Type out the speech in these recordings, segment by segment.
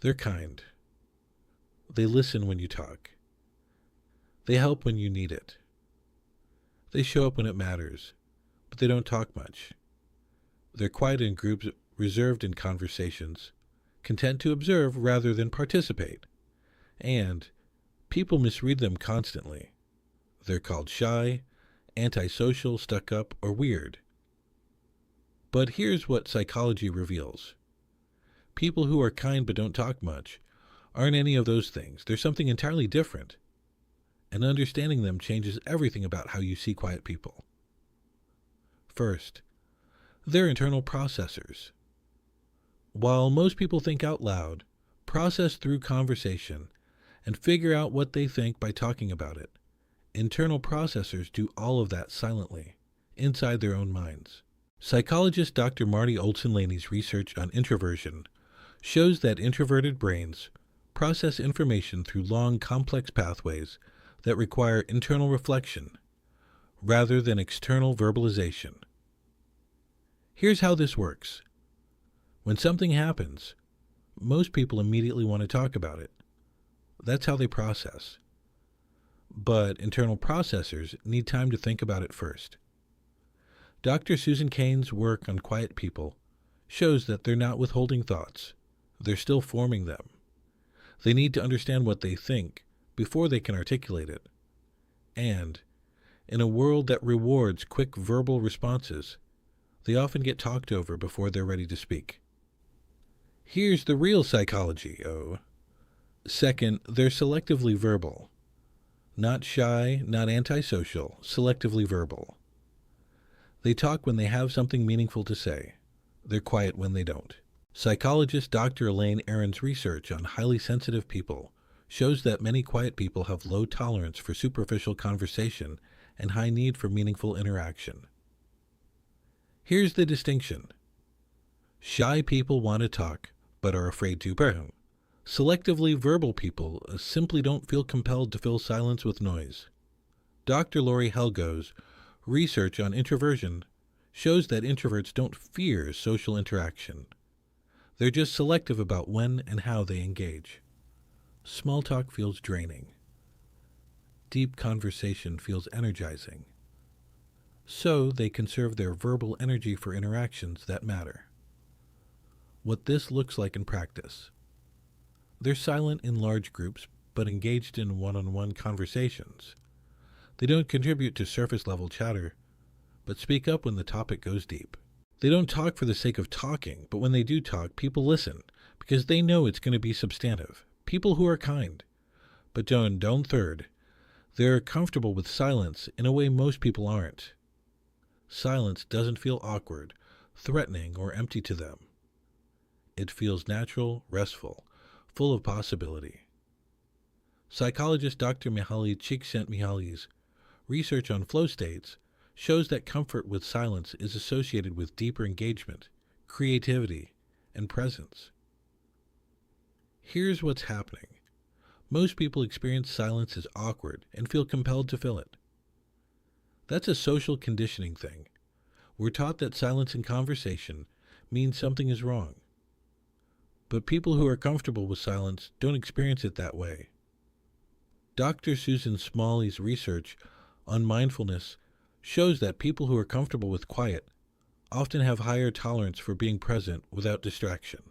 They're kind. They listen when you talk. They help when you need it. They show up when it matters, but they don't talk much. They're quiet in groups, reserved in conversations, content to observe rather than participate. And people misread them constantly. They're called shy, antisocial, stuck up, or weird. But here's what psychology reveals. People who are kind but don't talk much aren't any of those things. They're something entirely different. And understanding them changes everything about how you see quiet people. First, they're internal processors. While most people think out loud, process through conversation, and figure out what they think by talking about it, internal processors do all of that silently, inside their own minds. Psychologist Dr. Marty Olson-Laney's research on introversion shows that introverted brains process information through long, complex pathways that require internal reflection rather than external verbalization. Here's how this works. When something happens, most people immediately want to talk about it. That's how they process. But internal processors need time to think about it first. Dr. Susan Cain's work on quiet people shows that they're not withholding thoughts. They're still forming them. They need to understand what they think before they can articulate it. And, in a world that rewards quick verbal responses, they often get talked over before they're ready to speak. Here's the real psychology, Second, they're selectively verbal. Not shy, not antisocial, selectively verbal. They talk when they have something meaningful to say. They're quiet when they don't. Psychologist Dr. Elaine Aron's research on highly sensitive people shows that many quiet people have low tolerance for superficial conversation and high need for meaningful interaction. Here's the distinction. Shy people want to talk, but are afraid to. Selectively verbal people simply don't feel compelled to fill silence with noise. Dr. Lori Helgo's research on introversion shows that introverts don't fear social interaction. They're just selective about when and how they engage. Small talk feels draining. Deep conversation feels energizing. So they conserve their verbal energy for interactions that matter. What this looks like in practice. They're silent in large groups, but engaged in one-on-one conversations. They don't contribute to surface-level chatter, but speak up when the topic goes deep. They don't talk for the sake of talking, but when they do talk, people listen, because they know it's going to be substantive. People who are kind. But don't third. They're comfortable with silence in a way most people aren't. Silence doesn't feel awkward, threatening, or empty to them. It feels natural, restful, full of possibility. Psychologist Dr. Mihaly Csikszentmihalyi's research on flow states shows that comfort with silence is associated with deeper engagement, creativity, and presence. Here's what's happening. Most people experience silence as awkward and feel compelled to fill it. That's a social conditioning thing. We're taught that silence in conversation means something is wrong. But people who are comfortable with silence don't experience it that way. Dr. Susan Smalley's research on mindfulness shows that people who are comfortable with quiet often have higher tolerance for being present without distraction.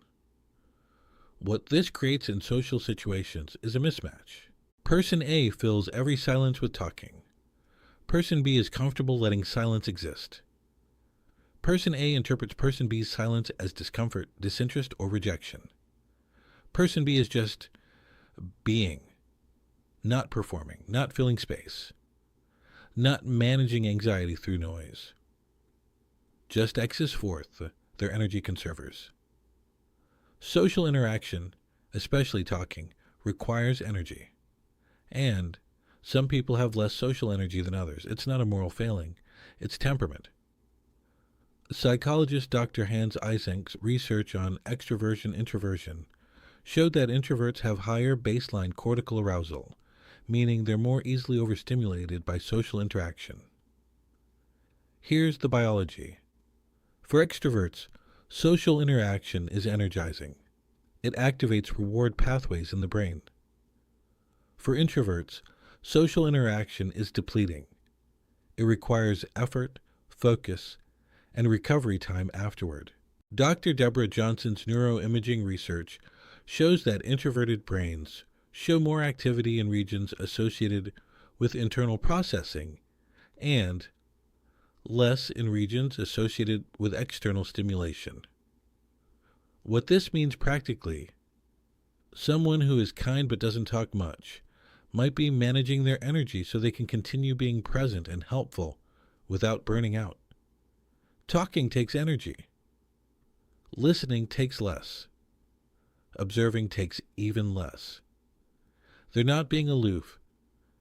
What this creates in social situations is a mismatch. Person A fills every silence with talking. Person B is comfortable letting silence exist. Person A interprets Person B's silence as discomfort, disinterest, or rejection. Person B is just being, not performing, not filling space, not managing anxiety through noise. Just X's forth, their energy conservers. Social interaction, especially talking, requires energy. And some people have less social energy than others. It's not a moral failing. It's temperament. Psychologist Dr. Hans Eysenk's research on extroversion-introversion showed that introverts have higher baseline cortical arousal, meaning they're more easily overstimulated by social interaction. Here's the biology. For extroverts, social interaction is energizing. It activates reward pathways in the brain. For introverts, social interaction is depleting. It requires effort, focus, and recovery time afterward. Dr. Deborah Johnson's neuroimaging research shows that introverted brains show more activity in regions associated with internal processing and less in regions associated with external stimulation. What this means practically, someone who is kind but doesn't talk much might be managing their energy so they can continue being present and helpful without burning out. Talking takes energy. Listening takes less. Observing takes even less. They're not being aloof.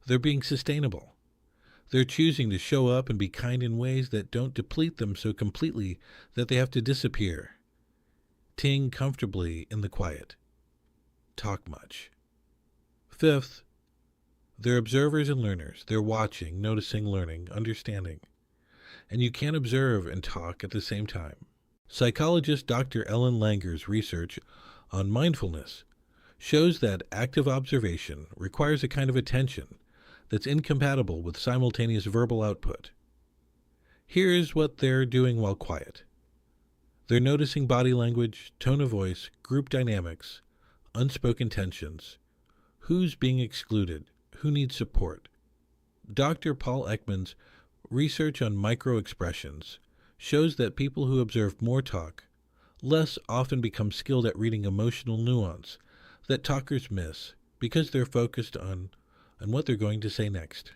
They're being sustainable. They're choosing to show up and be kind in ways that don't deplete them so completely that they have to disappear. Ting comfortably in the quiet. Talk much. Fifth, they're observers and learners. They're watching, noticing, learning, understanding. And you can't observe and talk at the same time. Psychologist Dr. Ellen Langer's research on mindfulness shows that active observation requires a kind of attention that's incompatible with simultaneous verbal output. Here's what they're doing while quiet. They're noticing body language, tone of voice, group dynamics, unspoken tensions, who's being excluded, who needs support. Dr. Paul Ekman's research on micro-expressions shows that people who observe more talk less often become skilled at reading emotional nuance that talkers miss because they're focused on what they're going to say next.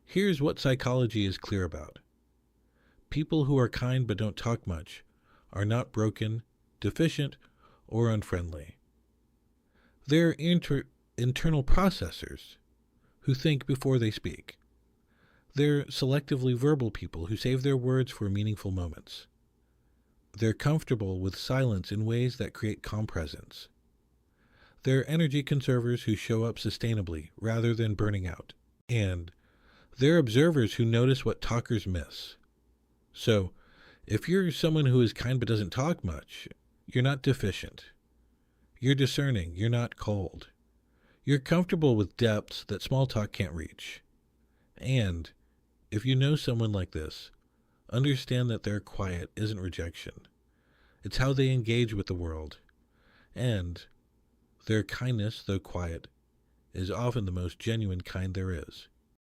Here's what psychology is clear about. People who are kind but don't talk much are not broken, deficient, or unfriendly. They're internal processors who think before they speak. They're selectively verbal people who save their words for meaningful moments. They're comfortable with silence in ways that create calm presence. They're energy conservers who show up sustainably rather than burning out. And they're observers who notice what talkers miss. So, if you're someone who is kind but doesn't talk much, you're not deficient. You're discerning. You're not cold. You're comfortable with depths that small talk can't reach. And if you know someone like this, understand that their quiet isn't rejection. It's how they engage with the world. And their kindness, though quiet, is often the most genuine kind there is.